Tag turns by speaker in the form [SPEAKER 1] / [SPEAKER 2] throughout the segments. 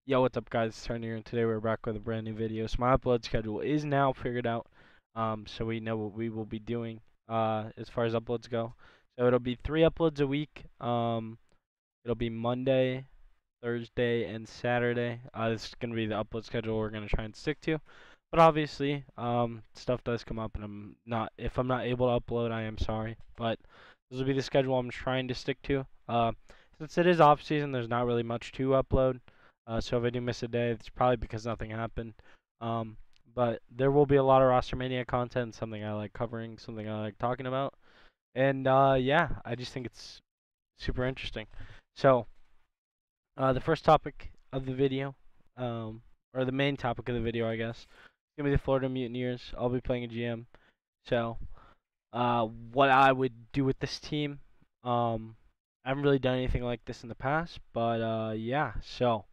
[SPEAKER 1] Yo, what's up, guys? It's Turner here, and today we're back with a brand new video. So my upload schedule is now figured out, so we know what we will be doing as far as uploads go. So it'll be 3 uploads a week. It'll be Monday, Thursday, and Saturday. This is gonna be the upload schedule we're gonna try and stick to. But obviously, stuff does come up, and if I'm not able to upload, I am sorry. But this will be the schedule I'm trying to stick to. Since it is off season, there's not really much to upload. So if I do miss a day, it's probably because nothing happened. Um, but there will be a lot of Roster Mania content, something I like covering, something I like talking about. And yeah, I just think it's super interesting. So the first topic of the video, or the main topic of the video, I guess, is gonna be the Florida Mutineers. I'll be playing a GM. So what I would do with this team, I haven't really done anything like this in the past, but yeah. So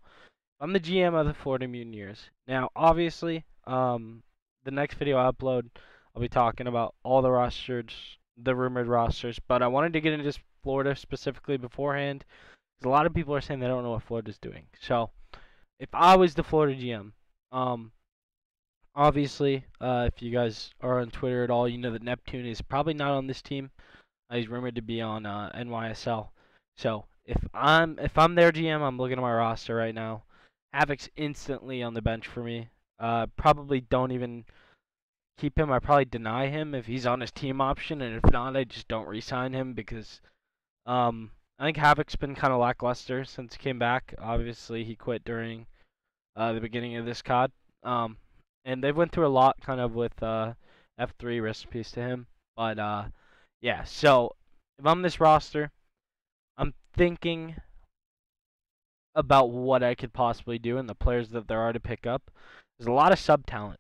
[SPEAKER 1] I'm the GM of the Florida Mutineers. Now, obviously, the next video I upload, I'll be talking about all the rosters, the rumored rosters, but I wanted to get into just Florida specifically beforehand, because a lot of people are saying they don't know what Florida's doing. So, if I was the Florida GM, obviously, if you guys are on Twitter at all, you know that Neptune is probably not on this team. He's rumored to be on NYSL. So, if I'm their GM, I'm looking at my roster right now. Havoc's instantly on the bench for me. Probably don't even keep him. I probably deny him if he's on his team option, and if not, I just don't re-sign him because I think Havoc's been kind of lackluster since he came back. Obviously, he quit during the beginning of this COD. And they've went through a lot kind of with F3, rest in peace to him. But yeah, so if I'm this roster, I'm thinking about what I could possibly do and the players that there are to pick up. There's a lot of sub talent.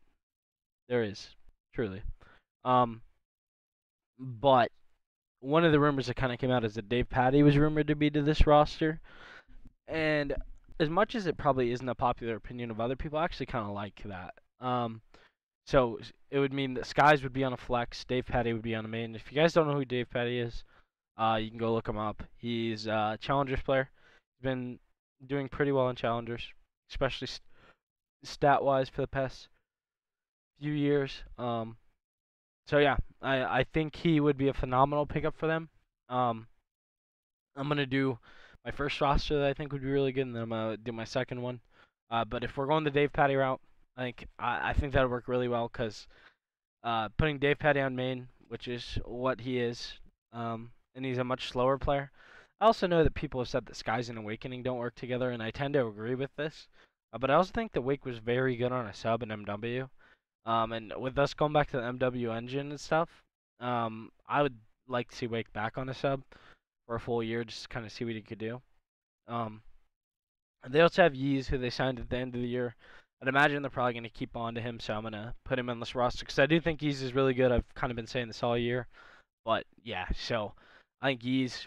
[SPEAKER 1] There is, truly. Um, but one of the rumors that kind of came out is that Dave Patty was rumored to be to this roster. And as much as it probably isn't a popular opinion of other people, I actually kind of like that. So it would mean that Skies would be on a flex, Dave Patty would be on a main. If you guys don't know who Dave Patty is, you can go look him up. He's a Challengers player. He's been doing pretty well in Challengers, especially stat-wise for the past few years. So yeah, I think he would be a phenomenal pickup for them. Um, I'm gonna do my first roster that I think would be really good, and then I'm gonna do my second one. But if we're going the Dave Patty route, I think that would work really well because putting Dave Patty on main, which is what he is, and he's a much slower player. I also know that people have said that Skies and Awakening don't work together, and I tend to agree with this. But I also think that Wake was very good on a sub in MW. And with us going back to the MW engine and stuff, I would like to see Wake back on a sub for a full year, just to kind of see what he could do. Um, they also have Yeez, who they signed at the end of the year. I'd imagine they're probably going to keep on to him, so I'm going to put him on this roster because I do think Yeez is really good. I've kind of been saying this all year. But yeah, so I think Yeez,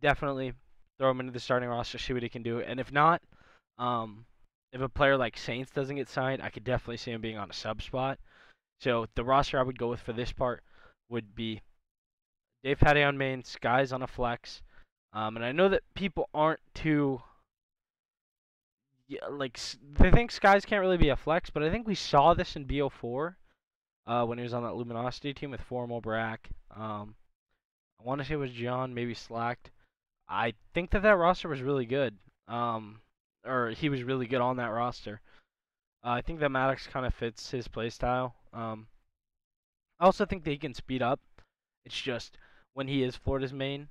[SPEAKER 1] definitely throw him into the starting roster, see what he can do. And if not, if a player like Saints doesn't get signed, I could definitely see him being on a sub spot. So the roster I would go with for this part would be Dave Patty on main, Skies on a flex. And I know that people aren't too, yeah, like, they think Skies can't really be a flex, but I think we saw this in BO4 when he was on that Luminosity team with Formal Brack. I want to say it was John, maybe Slacked. I think that roster was really good. Or he was really good on that roster. I think that Maddox kind of fits his playstyle. I also think that he can speed up. It's just when he is Florida's main.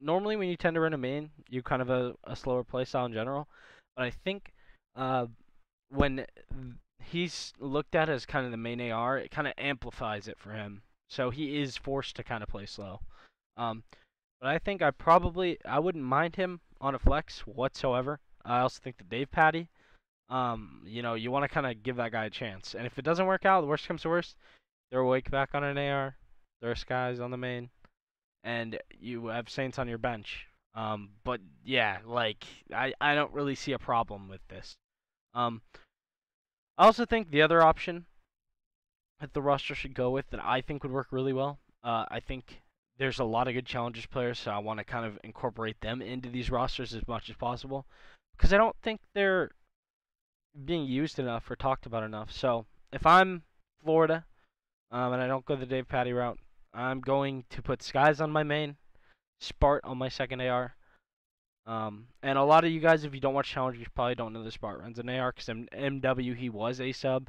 [SPEAKER 1] Normally, when you tend to run a main, you kind of a slower playstyle in general. But I think when he's looked at as kind of the main AR, it kind of amplifies it for him. So he is forced to kind of play slow. Um, but I think I wouldn't mind him on a flex whatsoever. I also think that Dave Patty, you want to kind of give that guy a chance. And if it doesn't work out, the worst comes to worst, throw Wake back on an AR, throw Skies on the main, and you have Saints on your bench. But yeah, like I don't really see a problem with this. Um, I also think the other option that the roster should go with that I think would work really well. I think there's a lot of good Challengers players, so I want to kind of incorporate them into these rosters as much as possible. because I don't think they're being used enough or talked about enough. So if I'm Florida, and I don't go the Dave Patty route, I'm going to put Skies on my main, Spart on my second AR. And a lot of you guys, if you don't watch Challenge, you probably don't know the Spart runs an AR because MW he was a sub.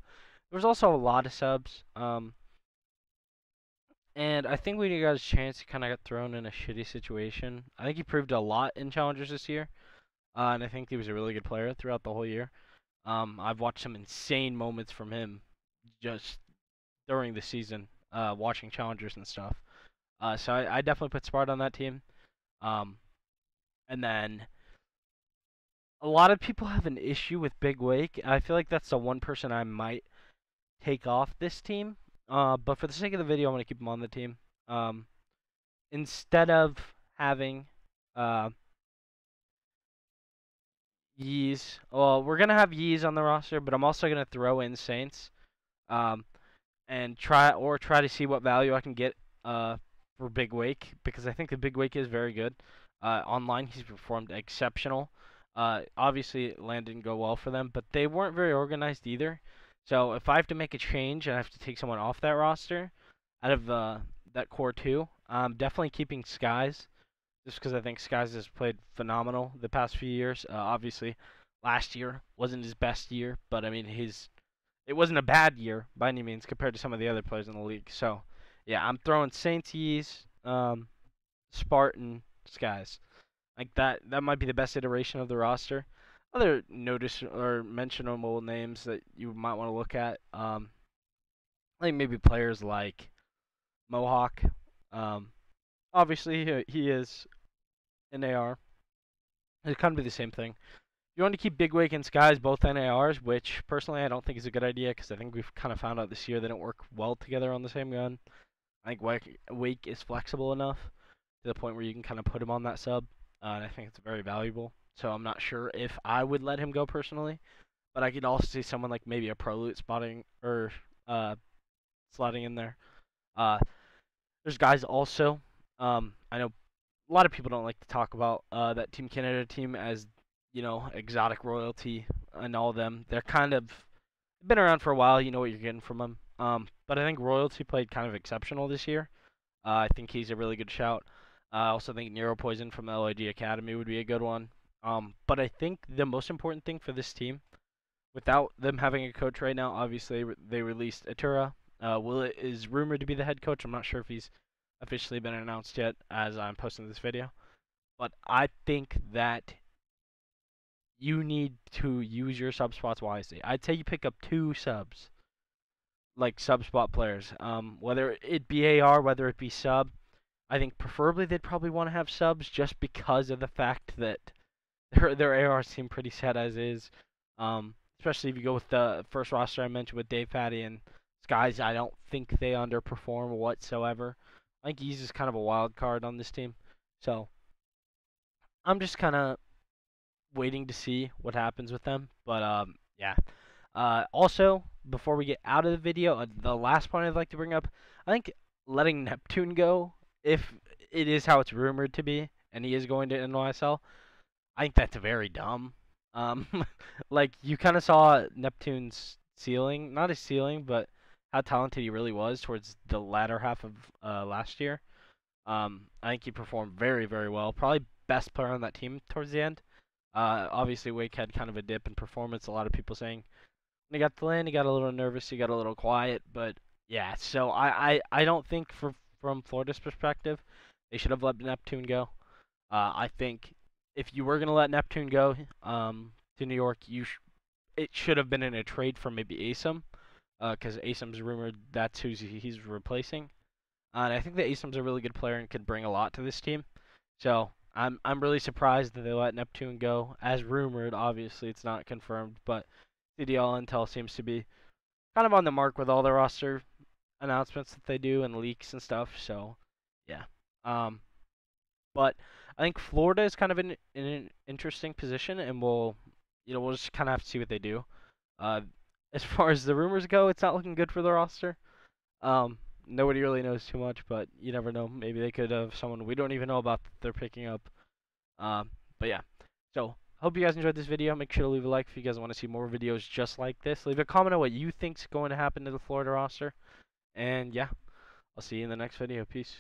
[SPEAKER 1] There was also a lot of subs. And I think when he got his chance, he kind of got thrown in a shitty situation. I think he proved a lot in Challengers this year, and I think he was a really good player throughout the whole year. I've watched some insane moments from him just during the season, watching Challengers and stuff. So I definitely put Spart on that team. Um, and then a lot of people have an issue with Big Wake. I feel like that's the one person I might take off this team. But for the sake of the video, I'm gonna keep him on the team. Um, Instead of having uh Yeez, well, we're gonna have Yeez on the roster, but I'm also gonna throw in Saints. Um, and try to see what value I can get for Big Wake because I think the Big Wake is very good. Online, he's performed exceptional. Obviously, land didn't go well for them, but they weren't very organized either. So if I have to make a change and I have to take someone off that roster, out of that core two, I'm definitely keeping Skies, just because I think Skies has played phenomenal the past few years. Obviously, last year wasn't his best year, but I mean it wasn't a bad year by any means compared to some of the other players in the league. So, yeah, I'm throwing Saints, Yeez, Spartan, Skies. Like that might be the best iteration of the roster. Other notice or mentionable names that you might want to look at, I think maybe players like Mohawk. Um, Obviously he is an AR. It kind of be the same thing. You want to keep Big Wake and Skies both NARs, which personally I don't think is a good idea because I think we've kind of found out this year they don't work well together on the same gun. I think Wake is flexible enough to the point where you can kind of put him on that sub, and I think it's very valuable. So I'm not sure if I would let him go personally, but I could also see someone like maybe a Pro Loot spotting or slotting in there. Uh, there's guys also. I know a lot of people don't like to talk about that Team Canada team as exotic royalty and all them. They're kind of been around for a while. You know what you're getting from them. But I think royalty played kind of exceptional this year. I think he's a really good shout. I also think Nero Poison from the LIG Academy would be a good one. But I think the most important thing for this team, without them having a coach right now, obviously they released Atura. Willet is rumored to be the head coach. I'm not sure if he's officially been announced yet as I'm posting this video. But I think that you need to use your sub spots wisely. I'd say you pick up 2 subs, like sub spot players. Whether it be AR, whether it be sub, I think preferably they'd probably want to have subs just because of the fact that their ARs seem pretty set as is. Especially if you go with the first roster I mentioned with Dave Patty and Skies, I don't think they underperform whatsoever. I think he's just kind of a wild card on this team. So I'm just kind of waiting to see what happens with them. But yeah. Also, before we get out of the video, the last point I'd like to bring up, I think letting Neptune go, if it is how it's rumored to be, and he is going to NYSL, I think that's very dumb. Um, like you kind of saw Neptune's ceiling, not his ceiling, but how talented he really was towards the latter half of last year. I think he performed very, very well. Probably best player on that team towards the end. Obviously, Wake had kind of a dip in performance. A lot of people saying when he got the land, he got a little nervous, he got a little quiet. But yeah, so I don't think from Florida's perspective, they should have let Neptune go. I think if you were gonna let Neptune go to New York, it should have been in a trade for maybe ASIM, because ASIM's rumored that's who he's replacing. And I think that ASIM's a really good player and could bring a lot to this team. So I'm really surprised that they let Neptune go, as rumored. Obviously, it's not confirmed, but CDL Intel seems to be kind of on the mark with all the roster announcements that they do and leaks and stuff. So yeah. But I think Florida is kind of in an interesting position, and we'll just kind of have to see what they do. Uh, as far as the rumors go, it's not looking good for the roster. Nobody really knows too much, but you never know. Maybe they could have someone we don't even know about that they're picking up. But yeah. So hope you guys enjoyed this video. Make sure to leave a like if you guys want to see more videos just like this. Leave a comment on what you think's going to happen to the Florida roster. And yeah, I'll see you in the next video. Peace.